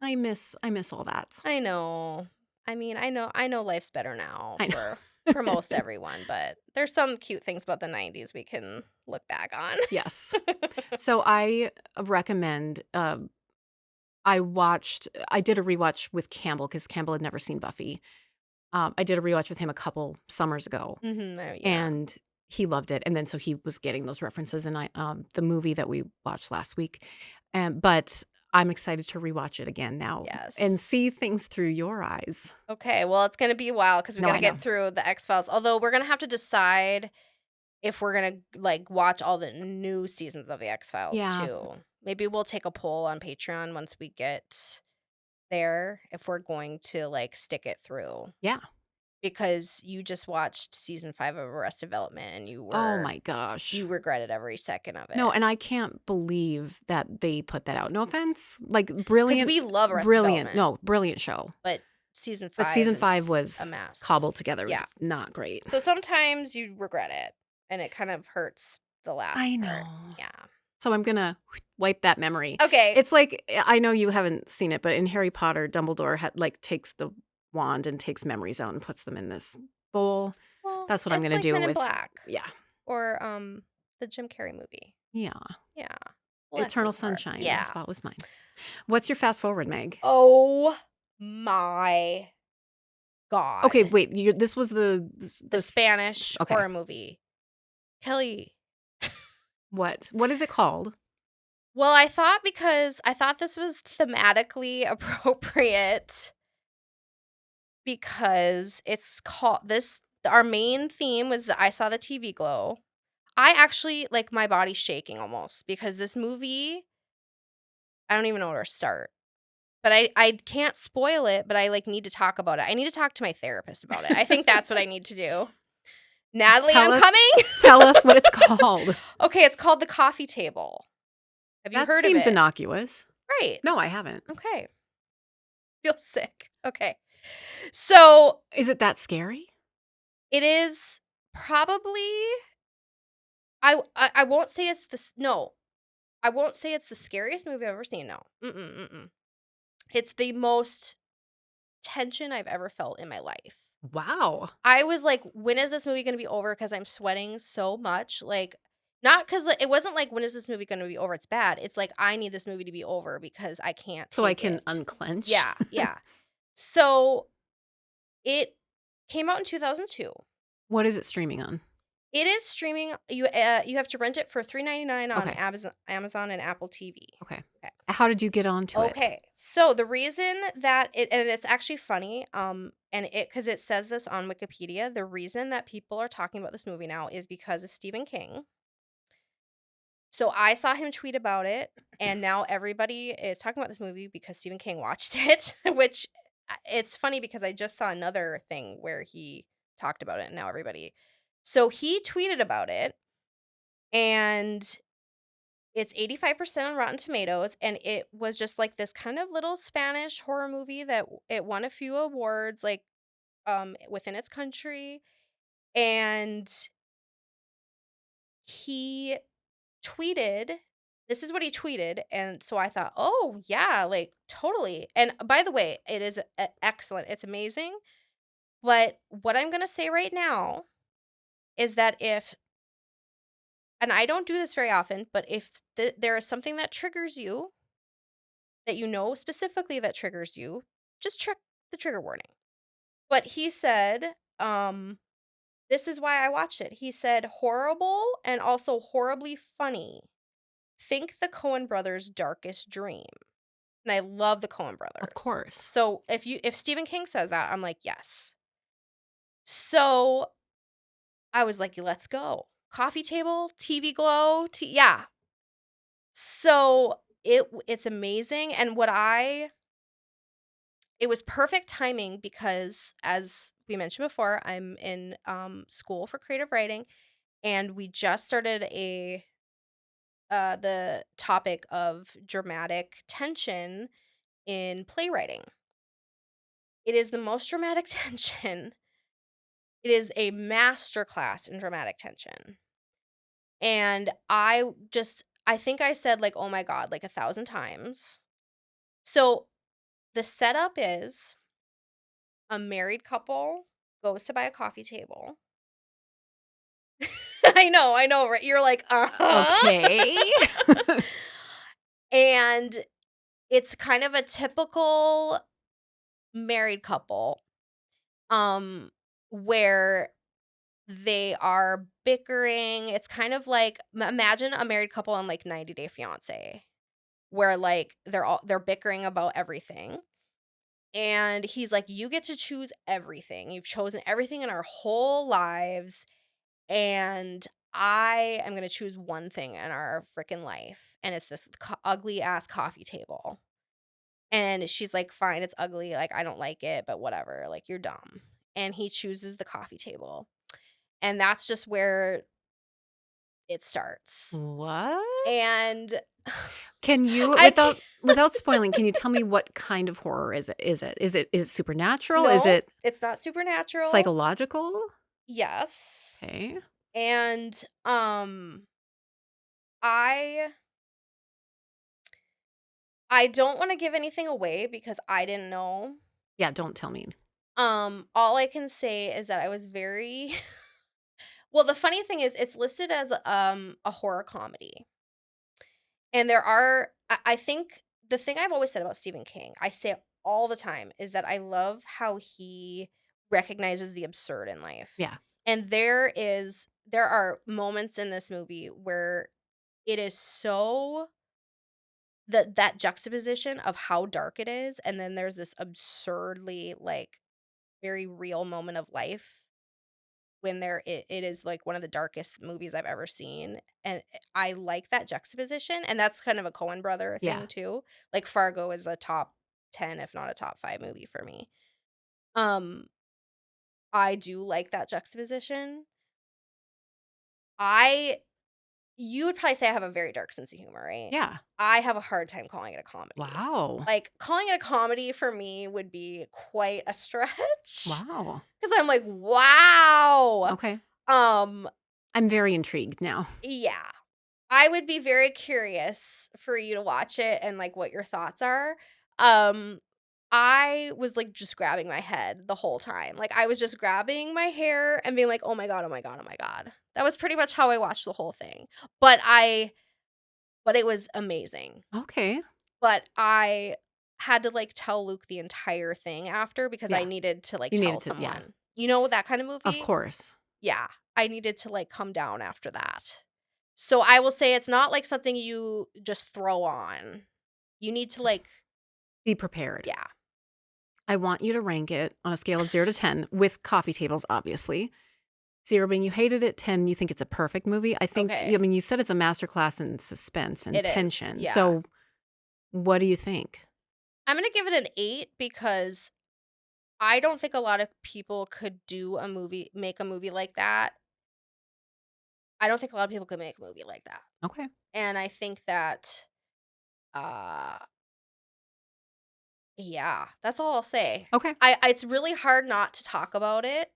I miss all that. I know. I mean, I know life's better now I for know. most everyone, but there's some cute things about the 90s we can look back on. Yes. So I recommend, I did a rewatch with Campbell because Campbell had never seen Buffy. I did a rewatch with him a couple summers ago Mhm, oh, yeah. and he loved it. And then so he was getting those references and the movie that we watched last week. But I'm excited to rewatch it again now and Yes. see things through your eyes. Okay, well, it's gonna be a while because we No, gotta I know. get through the X-Files, although we're gonna have to decide if we're gonna, like, watch all the new seasons of the X-Files Yeah. too. Maybe we'll take a poll on Patreon once we get there if we're going to, like, stick it through. Yeah. because you just watched season 5 of Arrested Development and Oh my gosh. you regretted every second of No, it. and I can't believe that they put that out. No offense. Like, 'Cause brilliant, we love Arrested brilliant. Development, No, brilliant show. but season But 5 season 5 is a was mess. cobbled together. It was Yeah. not great. So sometimes you regret it, and it kind of hurts the I last part. know. Yeah. So I'm gonna wipe that memory. Okay. It's like, I know you haven't seen it, but in Harry Potter, Dumbledore takes the wand and takes memories out and puts them in this bowl. Well, That's what I'm it's gonna like do Men in with, Black yeah, or, the Jim Carrey movie. yeah. Yeah. Bless Eternal his heart. sunshine of the Yeah. spotless mind. What's your fast forward, Meg? Oh my Okay, god. wait. This was The Spanish okay. horror movie. Kelly. What? What is it called? Well, because I thought this was thematically appropriate because it's called this our main theme was that I saw the TV glow. I actually like my body's shaking almost because this movie, I don't even know where to start. But I can't spoil it, but I like need to talk about it. I need to talk to my therapist about it. I think that's what I need to do. Natalie, Tell I'm us. coming. Tell us what it's called. Okay, it's called The Coffee Table. Have you That heard of seems it? innocuous. Right. No, I haven't. Okay. Feel sick. Okay. So, Is it that scary? it is probably I won't say it's no. I won't say it's the scariest movie I've ever seen, no. Mm-mm, mm-mm. It's the most tension I've ever felt in my life. Wow. I was like, "When is this movie gonna be over?" Because 'Cause I'm sweating so much, like, not because it wasn't like, "When is this movie gonna be over?" It's bad. It's like, "I need this movie to be over because I can't So I take can it." unclench. Yeah, yeah. So, it came out in 2002. What is it streaming on? It is streaming. You have to rent it for $3.99 on Okay. Amazon and Apple TV. Okay. Okay. How did you get onto it? Okay. So the reason that and it's actually funny, and because it says this on Wikipedia, the reason that people are talking about this movie now is because of Stephen King. So I saw him tweet about it, and now everybody is talking about this movie because Stephen King watched it, which it's funny because I just saw another thing where he talked about it, and now everybody. So he tweeted about it, and it's 85% on Rotten Tomatoes, and it was just like this kind of little Spanish horror movie that it won a few awards, like within its country, and he tweeted this is what he tweeted, and so I thought, "Oh, yeah, like, totally." And by the way, it is excellent, it's amazing, but what I'm gonna say right now is that if and I don't do this very often, but if there is something that triggers you, that you know specifically that triggers you, just check the trigger warning. But he said, this is why I watched it. He said, "Horrible and also horribly funny. Think the Coen brothers' darkest dream." And I love the Coen Of brothers. course. So if Stephen King says that, I'm like, yes. So I was like, let's go. Coffee table, TV glow, yeah. So it's amazing. And it was perfect timing because as we mentioned before, I'm in school for creative writing, and we just started the topic of dramatic tension in playwriting. It is the most dramatic tension. It is a master class in dramatic tension. And I think I said like, "Oh my god," like 1,000 times. So the setup is a married couple goes to buy a coffee table. I know, right? You're like, "Uh-huh." Okay. And it's kind of a typical married couple, um, where they are bickering. It's kind of like imagine a married couple on like 90 Day Fiance, where like they're bickering about everything. And he's like, "You get to choose everything. You've chosen everything in our whole lives, and I am gonna choose one thing in our freaking life, and it's this ugly ass coffee table." And she's like, "Fine, it's ugly. Like I don't like it, but whatever. Like you're dumb." and he chooses the coffee table. And that's just where it starts. What? And Can you, I can't, without spoiling, can you tell me what kind of horror is it? Is it supernatural? Is no, it it's not supernatural. psychological? Yes. Okay. And I I don't want to give anything away because I didn't know. Yeah, don't tell me. All I can say is that I was very well, the funny thing is it's listed as a horror comedy. And there are I think the thing I've always said about Stephen King, I say it all the time, is that I love how he recognizes the absurd in life. Yeah. And there are moments in this movie where it is so that juxtaposition of how dark it is, and then there's this absurdly, like, very real moment of life when it is, like, one of the darkest movies I've ever seen, and I like that juxtaposition, and that's kind of a Coen brother Yeah. thing too. Like, Fargo is a top 10, if not a top 5 movie for me. Um, I do like that juxtaposition. I You would probably say I have a very dark sense of humor, right? Yeah. I have a hard time calling it a comedy. Wow. Like, calling it a comedy for me would be quite a stretch Wow. because 'cause I'm like, "Wow." Okay. Um, I'm very intrigued now. yeah. I would be very curious for you to watch it and, like, what your thoughts are. Um, I was, like, just grabbing my head the whole time. Like, I was just grabbing my hair and being like, "Oh my god, oh my god, oh my god." That was pretty much how I watched the whole thing. But it was amazing. Okay. But I had to, like, tell Luke the entire thing after because I Yeah. needed to, like, You tell needed to, yeah. someone. You know that kind of Of movie? course. Yeah. I needed to, like, come down after that. So I will say it's not, like, something you just throw on. You need to, like, Be prepared. yeah. I want you to rank it on a scale of 0 to 10 with coffee tables, obviously. 0 being you hated it, 10 you think it's a perfect movie. I think, I Okay. mean, you said it's a masterclass in suspense and It is. tension. Yeah. So what do you think? I'm gonna give it an 8 because I don't think a lot of people could make a movie like that. I don't think a lot of people could make a movie like that. Okay. And I think that, uh yeah, that's all I'll say. Okay. It's really hard not to talk about it.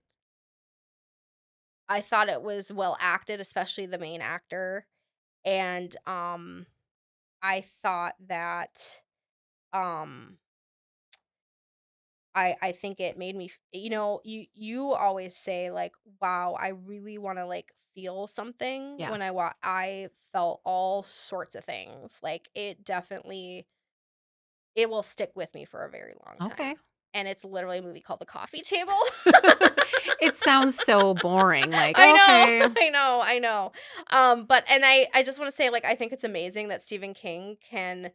I thought it was well acted, especially the main actor, and, I thought that, um, I think it made me f you always say, like, "Wow, I really wanna, like, feel something Yeah. when I felt all sorts of things, like, it will stick with me for a very long Okay. time, and it's literally a movie called The Coffee Table. It sounds so boring. Like, I know, okay. I know. But and I just wanna say, like, I think it's amazing that Stephen King can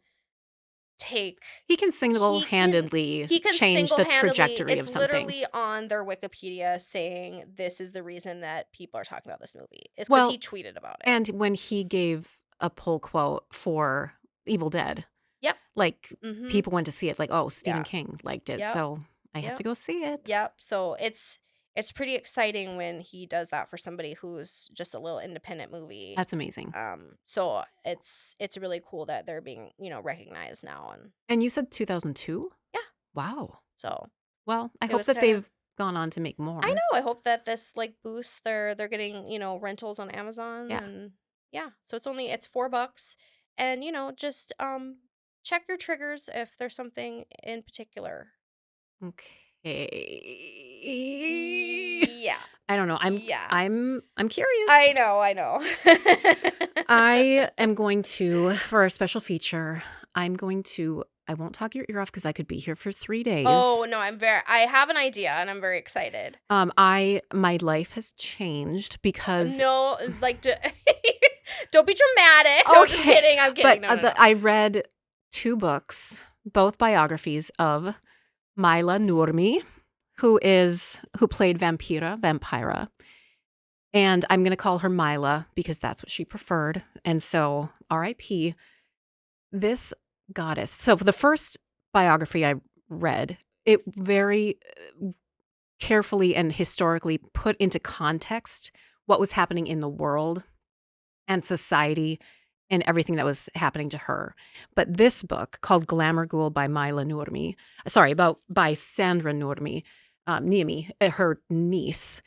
take He can he can single-handedly he can change the single-handedly trajectory it's of something. literally on their Wikipedia saying, "This is the reason that people are talking about this movie." It's because he Well, tweeted about it. and when he gave a pull quote for Evil Dead, Yep. like, Mhm. people went to see it like, "Oh, Stephen Yeah. King liked it, Yep. so I have to Yep. go see it." Yep. So it's pretty exciting when he does that for somebody who's just a little independent movie. That's amazing. So it's really cool that they're being, recognized now and And you said 2002? yeah. Wow. So Well, I it hope was that kind of they've gone on to make I more. know, I hope that this like boosts they're getting, rentals on Amazon Yeah. and yeah. So it's $4 and just check your triggers if there's something in particular. Okay. Yeah. I don't know. Yeah. I'm I curious. know, I know. I am going to, for our special feature, I won't talk your ear off because I could be here for 3 days. Oh, no, I have an idea and I'm very excited. My life has changed because No, like, don't be dramatic. No, just okay, kidding. I'm but kidding. No, no, no. I read 2 books, both biographies of Mila Nurmi, who played Vampira, and I'm gonna call her Mila because that's what she preferred, and so R.I.P. This goddess. So for the first biography I read, it very carefully and historically put into context what was happening in the world and society and everything that was happening to her. But this book called Glamour Ghoul by Mila Nurmi, by Sandra Nurmi, Niemi, her niece,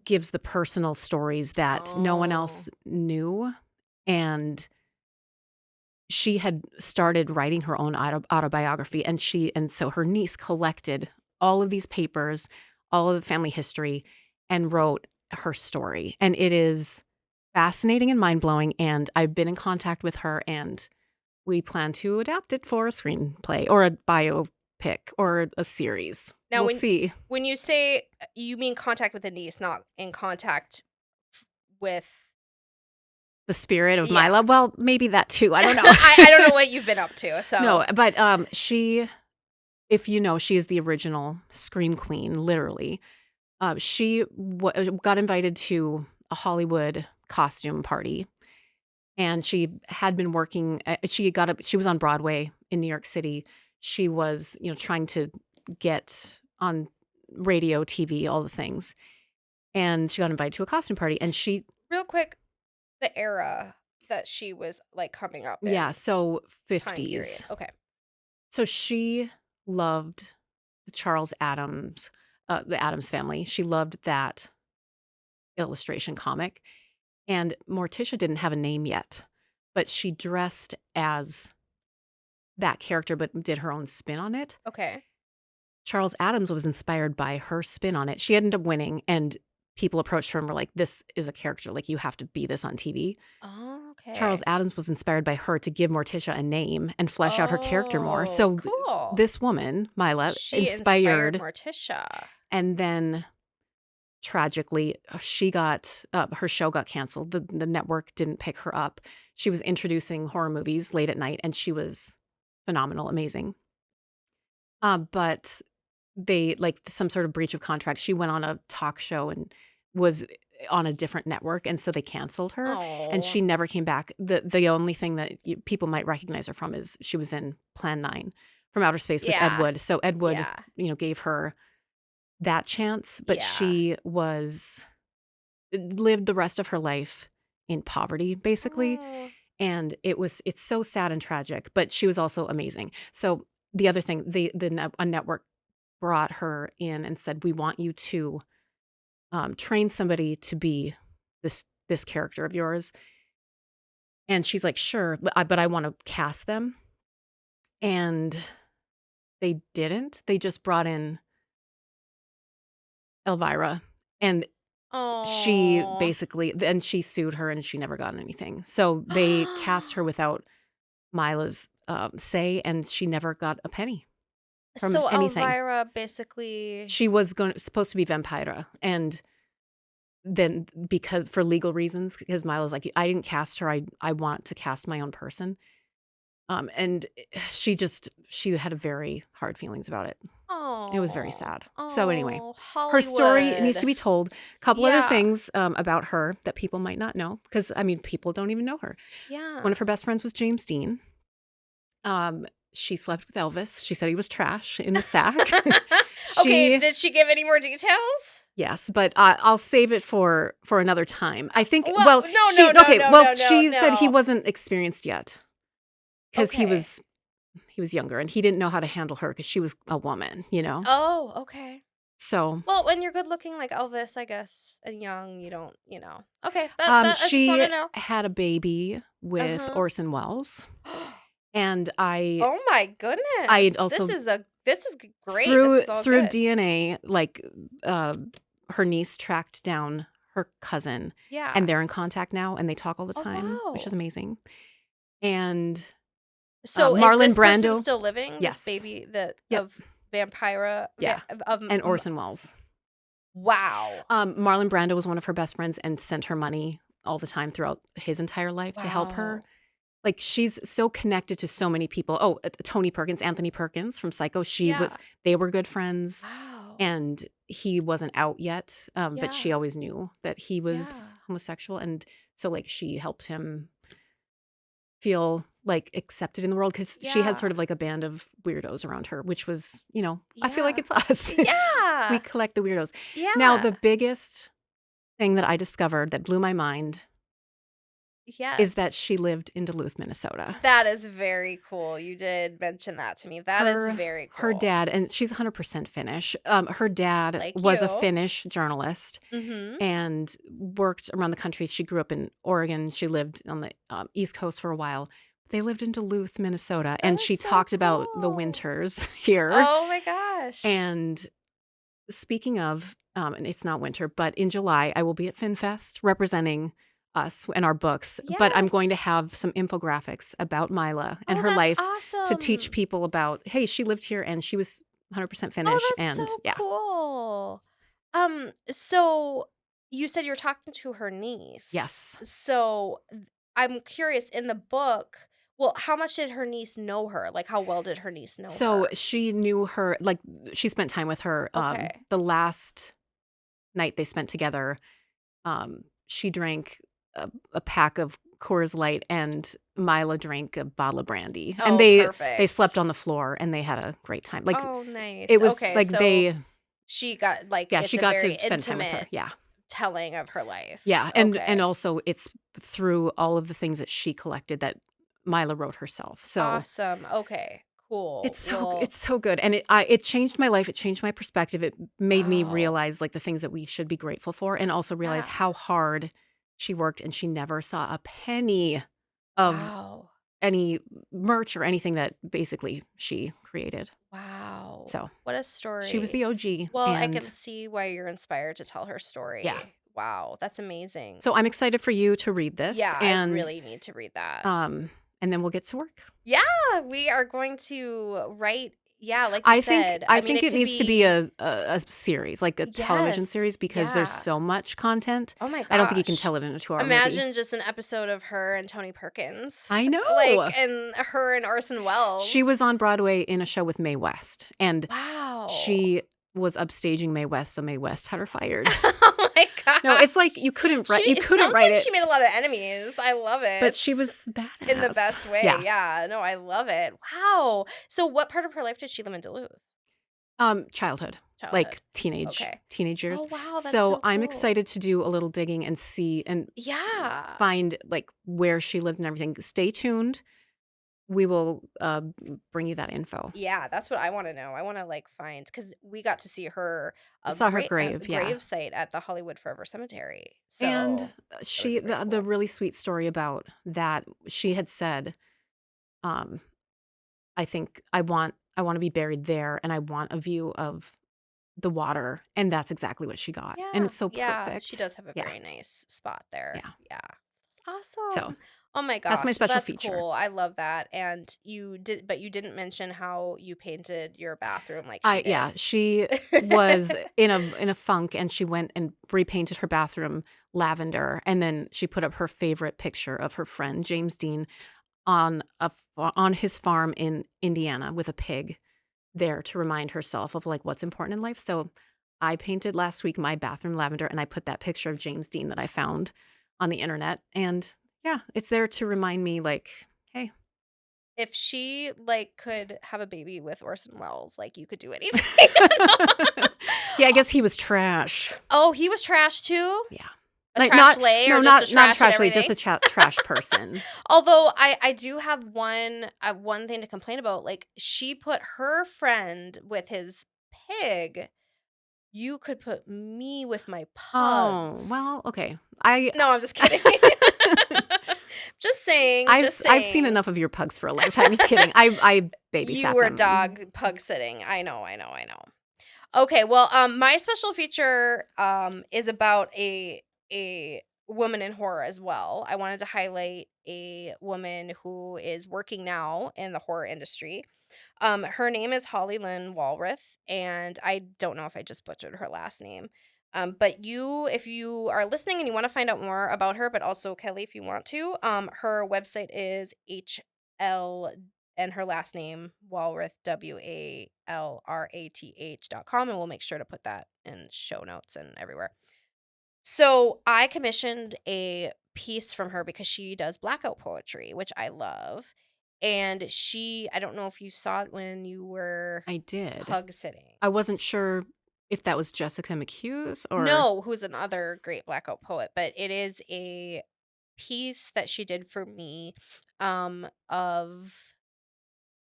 gives the personal stories that no one Oh. else knew. And she had started writing her own autobiography, and so her niece collected all of these papers, all of the family history, and wrote her story. And it is fascinating and mind-blowing, and I've been in contact with her, and we plan to adapt it for a screenplay or a biopic or a series. Now We'll see. when you say you mean contact with a niece, not in contact with The spirit of yeah. Mila, well, maybe that too, I don't know. I don't know what you've been up to, so No, but, she if you know, she is the original scream queen, literally. She got invited to a Hollywood costume party, and she had been working. She was on Broadway in New York City. She was, trying to get on radio, TV, all the things, and she got invited to a costume party. And real quick, the era that she was, like, coming up yeah, in, so time period. 50s. Okay. So she loved Charles Adams, the Adams Family. She loved that illustration comic. And Morticia didn't have a name yet, but she dressed as that character, but did her own spin on it. Okay. Charles Adams was inspired by her spin on it. She ended up winning, and people approached her and were like, "This is a character. Like, you have to be this on TV." Oh, Charles okay. Adams was inspired by her to give Morticia a name and flesh out her character more. Oh, So cool. this woman, Mila, She inspired inspired, Morticia. and then tragically, she got her show got canceled. The network didn't pick her up. She was introducing horror movies late at night, and she was phenomenal, amazing. But they like some sort of breach of contract. She went on a talk show and was on a different network, and so they canceled her, and Oh. she never came back. The only thing that people might recognize her from is she was in Plan 9 from Outer Space with Ed Yeah. Wood. So Ed Wood, Yeah. gave her that chance, but Yeah. she lived the rest of her life in poverty, basically. Oh. And it's so sad and tragic, but she was also amazing. So the other thing, a network brought her in and said, "We want you to train somebody to be this character of yours." And she's like, "Sure, but I want to cast them." And they didn't. They just brought in Elvira, and she Oh. basically then she sued her, and she never got anything. So they cast her without Mila's say, and she never got a penny from So anything. Elvira basically She was supposed to be Vampira, and then because for legal reasons, because Mila's like, "I didn't cast her. I want to cast my own person." And she had very hard feelings about it. It was very Oh. sad. So anyway, Oh, her story needs to Hollywood. be told. A couple other Yeah. things about her that people might not know, because I mean, people don't even know her. One Yeah. of her best friends was James Dean. She slept with Elvis. She said he was trash in the sack. Okay, she did she give any more details? Yes, but I'll save it for another time. I think. Well, Well, no, she no, no, okay. no, Well, no, no, she said he no. wasn't experienced yet because Okay. he was younger, and he didn't know how to handle her because she was a woman. Oh, okay. So Well, when you're good looking like Elvis, I guess, and young, you don't, Okay, that I just want she to know. had a baby with Uh-huh. Orson Welles, and I Oh my I goodness. also This is great. This through is all through good. DNA, like uh, her niece tracked down her cousin, and Yeah. they're in contact now, and they talk all the Oh time, which is wow. amazing. And So is Marlon this person Brando, still living? This yes, baby that yep, of Vampira yeah, of and Orson Welles. wow. Marlon Brando was one of her best friends and sent her money all the time throughout his entire life to help her. Wow. Like, she's so connected to so many people. Oh, Tony Perkins, Anthony Perkins from Psycho. Yeah. They were good friends, Wow. and he wasn't out yet. But she Yeah. always knew that he was Yeah. homosexual, and so like she helped him feel like accepted in the world because she had Yeah. sort of like a band of weirdos around her, which was, I feel like Yeah. it's us. We Yeah. collect the weirdos. Now, the Yeah. biggest thing that I discovered that blew my mind is that Yes. she lived in Duluth, Minnesota. That is very cool. You did mention that to me. That is Her very her cool. dad, and she's 100% Finnish. Her dad Like was a you. Finnish journalist Mhm. and worked around the country. She grew up in Oregon. She lived on the East Coast for a while. They lived in Duluth, Minnesota, That and is she so talked about the cool. winters here. Oh my gosh. And speaking of, and it's not winter, but in July, I will be at FinFest representing us and our books. But I'm going to Yes. have some infographics about Mila and Oh, her that's life to teach awesome. people about, hey, she lived here and she was 100% Finnish. Oh, that's And so yeah, cool. So you said you're talking to her niece. yes. So I'm curious in the book, well, how much did her niece know her? Like, how well did her niece know So her? she knew her, like, she spent time with her. Okay. The last night they spent together, she drank a pack of Coors Light and Mila drank a bottle of brandy. And Oh, they slept on perfect. the floor and they had a great time. Like Oh, nice. it was Okay, like so she got like yeah, it's she a got very to spend time with her. intimate Yeah. telling of her life. Yeah. And Okay. also it's through all of the things that she collected that Mila wrote herself. So Awesome. Okay. Cool. Well, it's so good, and it changed my life, it changed my perspective, it made me wow. realize, like, the things that we should be grateful for, and also realize Yeah. how hard she worked, and she never saw a penny of Wow. any merch or anything that basically she created. Wow. So, What a she was story. the OG, Well, I can and see why you're inspired to tell her yeah. story. Wow, that's amazing. So, I'm excited for you to read this, Yeah, I really need to read that. um, and then we'll get to work. Yeah, we are going to write, yeah, like you said. I I mean, think it it could needs to be be a series, like a television series, yes. because there's Yeah. so much content. Oh my I don't think you can gosh. tell it in a 2-hour movie. Imagine just an episode of her and Tony Perkins. I Like, know. and her and Orson She Welles. was on Broadway in a show with Mae West, and Wow. she was upstaging Mae West, so Mae West had her fired. Oh my No, it's like gosh. you It couldn't sounds write like it, she made a lot of enemies. I love but it. she was In the badass. best way. Yeah. Yeah. No, I love it. Wow. So what part of her life did she live in Duluth? Childhood, Childhood. like Okay. teenage Oh, years. wow. That's So so I'm cool. excited to do a little digging and see and Yeah. find like where she lived and everything. Stay tuned. We will bring you that info. Yeah, that's what I want to know. I want to like find because we got to see her Saw her a grave, yeah. grave site at the Hollywood Forever Cemetery. And So that would she be very the cool. really sweet story about that, she had said, um, I think I want to be buried there and I want a view of the water. And that's exactly what she got. And Yeah, it's so yeah, she perfect. does have a Yeah. very nice spot there. Yeah. Yeah. That's So awesome. Oh my that's my gosh, special that's feature. cool. I love that. And you didn't mention how you painted your bathroom like she I did. yeah, she was in a funk and she went and repainted her bathroom lavender and then she put up her favorite picture of her friend James Dean on his farm in Indiana with a pig there to remind herself of like what's important in life. So I painted last week my bathroom lavender and I put that picture of James Dean that I found on the internet and yeah, it's there to remind me like, hey, If she like could have a baby with Orson Welles, like you could do anything. yeah, I guess he was trash. Oh, he was trash too? Yeah. A Like trash not lay or no, just a not a trash at trash lady, just everything? a trash person. Although I do have one thing to complain about, like, she put her friend with his pig. You could put me with my Oh, pugs. well, okay. I No, I'm just kidding. Just I've seen saying. enough of your pugs for a lifetime. Just kidding. I You babysat were them. dog pug sitting. I know. Okay, well, my special feature is about a woman in horror as well. I wanted to highlight a woman who is working now in the horror industry. Her name is Holly Lynn Walrith, and I don't know if I just butchered her last name. But if you are listening and you want to find out more about her, but also Kelly, if you want to, her website is HL and her last name Walrath WALRATH.com, and we'll make sure to put that in show notes and everywhere. So I commissioned a piece from her because she does blackout poetry, which I love. And I don't know if you saw it when you were I did. pug sitting. I wasn't sure if that was Jessica McHugh's or No, who's another great blackout poet, but it is a piece that she did for me, of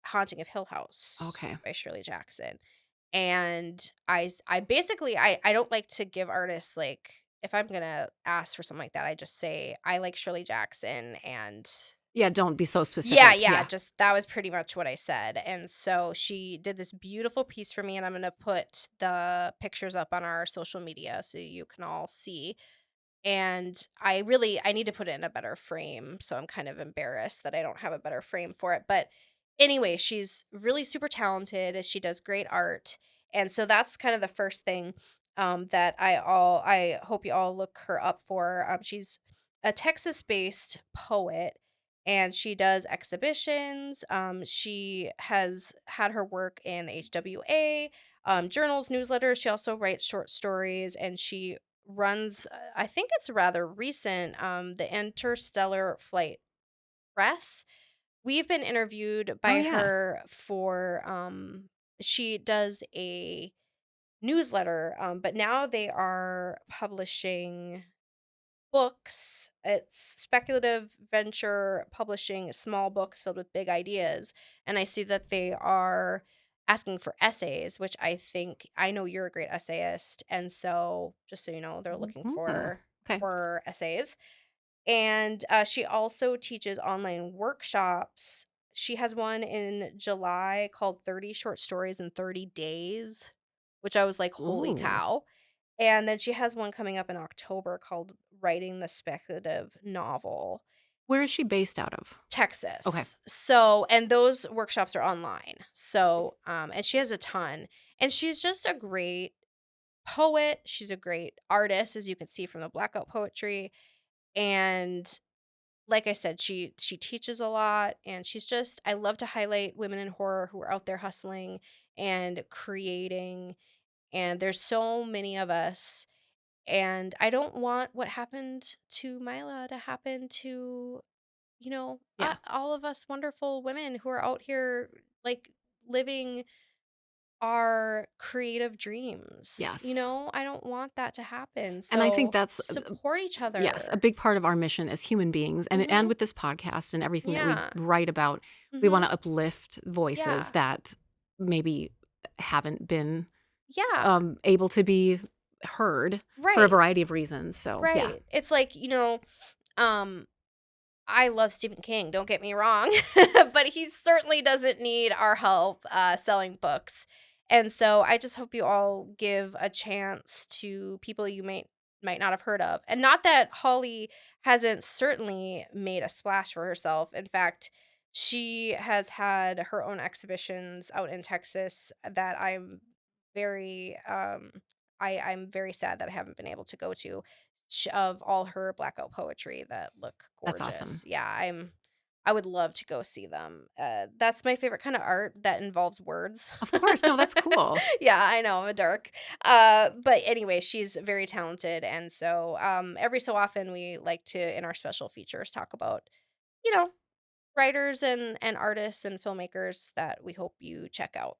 Haunting of Hill House okay. by Shirley Jackson. And I basically I don't like to give artists, like, if I'm gonna ask for something like that, I just say I like Shirley Jackson. And Yeah, don't be so yeah, specific. yeah, Yeah. just that was pretty much what I said. And so she did this beautiful piece for me, and I'm gonna put the pictures up on our social media so you can all see. And I need to put it in a better frame, so I'm kind of embarrassed that I don't have a better frame for it. But anyway, she's really super talented. She does great art. And so that's kind of the first thing that I hope you all look her up for. She's a Texas-based poet, and she does exhibitions. She has had her work in the HWA, journals, newsletters. She also writes short stories, and she runs, I think it's rather recent, the Interstellar Flight Press. We've been interviewed Oh by yeah. her for she does a newsletter, but now they are publishing books. It's speculative venture publishing small books filled with big ideas. And I see that they are asking for essays, which I know you're a great essayist. And so just so you know, they're looking Mhm. Okay. for essays. And she also teaches online workshops. She has one in July called 30 Short Stories in 30 Days, which I was like, holy Ooh. cow. And then she has one coming up in October called Writing the Speculative Novel, Where is she based out of? Okay. Texas. So, and those workshops are online. So, and she has a ton. And she's just a great poet. She's a great artist, as you can see from the blackout poetry. And like I said, she teaches a lot, and she's just I love to highlight women in horror who are out there hustling and creating. And there's so many of us, and I don't want what happened to Mila to happen to, Yeah. all of us wonderful women who are out here, like, living our creative dreams. Yes. I don't want that to happen. And I think So that's support each yes, a other. big part of our mission as human beings and Mhm. with this podcast and everything that we Yeah. write about, we want Mhm. to uplift voices Yeah. that maybe haven't been Yeah. able to be heard for a Right. variety of reasons. So, yeah. Right. It's like, um I love Stephen King, don't get me wrong, but he certainly doesn't need our help selling books. And so I just hope you all give a chance to people you might not have heard of. And not that Holly hasn't certainly made a splash for herself. In fact, she has had her own exhibitions out in Texas that I'm very sad that I haven't been able to go to, of all her blackout poetry that look That's awesome. gorgeous. Yeah, I would love to go see them. That's my favorite kind of art that involves words. Of course. No, that's cool. Yeah, I know, I'm a dark. But anyway, she's very talented, and so every so often we like to, in our special features, talk about, you know, writers and artists and filmmakers that we hope you check out.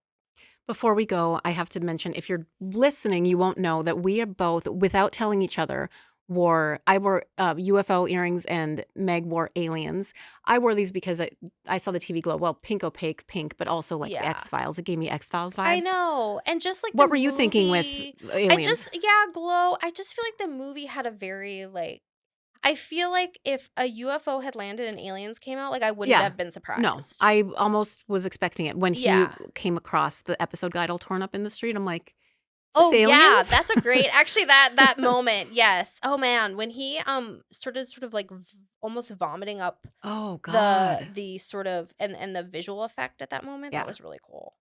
Before we go, I have to mention if you're listening, you won't know that we are both, without telling each other, I wore UFO earrings and Meg wore aliens. I wore these because I saw the TV glow. Well, pink opaque pink, but also like the Yeah. X Files. It gave me X Files I vibes. know, and just like the What were you thinking with movie, aliens? Glow, I just feel like the movie had a very, like, I feel like if a UFO had landed and aliens came out, like, I wouldn't Yeah. have been No, surprised. I almost was expecting it when he Yeah. came across the episode guide all torn up in the street. I'm like, is this Oh, yeah, aliens? that's a great actually, that moment, yes. Oh, man, when he, started sort of, like, almost vomiting up Oh the God. the sort of and the visual effect at that moment, that Yeah. was really cool.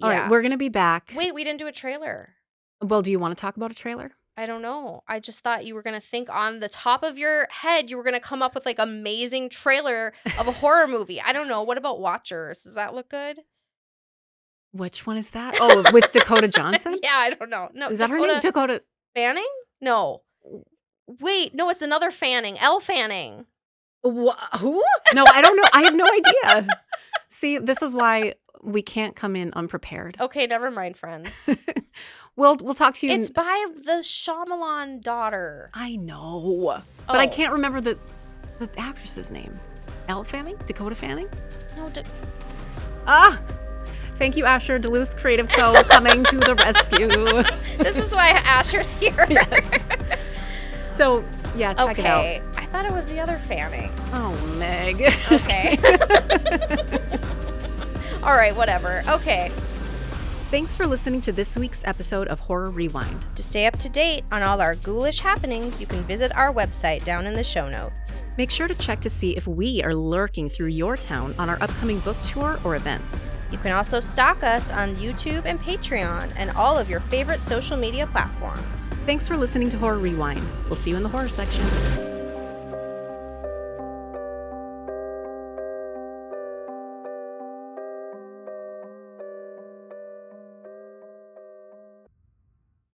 All right, Yeah. we're gonna be back. Wait, we didn't do a trailer. Well, do you want to talk about a trailer? I don't know. I just thought you were gonna think on the top of your head, you were gonna come up with, like, amazing trailer of a horror movie. I don't know. What about Watchers? Does that look good? Which one is that? Oh, with Dakota Johnson? Yeah, I don't know. No, Is that her name? Dakota Dakota. Fanning? No. Wait, no, it's another Fanning. Elle Fanning. Who? No, I don't know. I have no idea. See, this is why we can't come in unprepared. Okay, never mind, friends. We'll talk to you. It's by the Shyamalan daughter. I know, but I can't remember the actress's name. Elle Fanning? Dakota Fanning? No, Thank you, Asher. Duluth Creative Co. coming to the rescue. this is why Asher's here. Yes. So, yeah, check it out. Okay, I thought it was the other Fanning. Oh, Meg. Okay. All right, whatever. Okay. Thanks for listening to this week's episode of Horror Rewind. To stay up to date on all our ghoulish happenings, you can visit our website down in the show notes. Make sure to check to see if we are lurking through your town on our upcoming book tour or events. You can also stalk us on YouTube and Patreon and all of your favorite social media platforms. Thanks for listening to Horror Rewind. We'll see you in the horror section.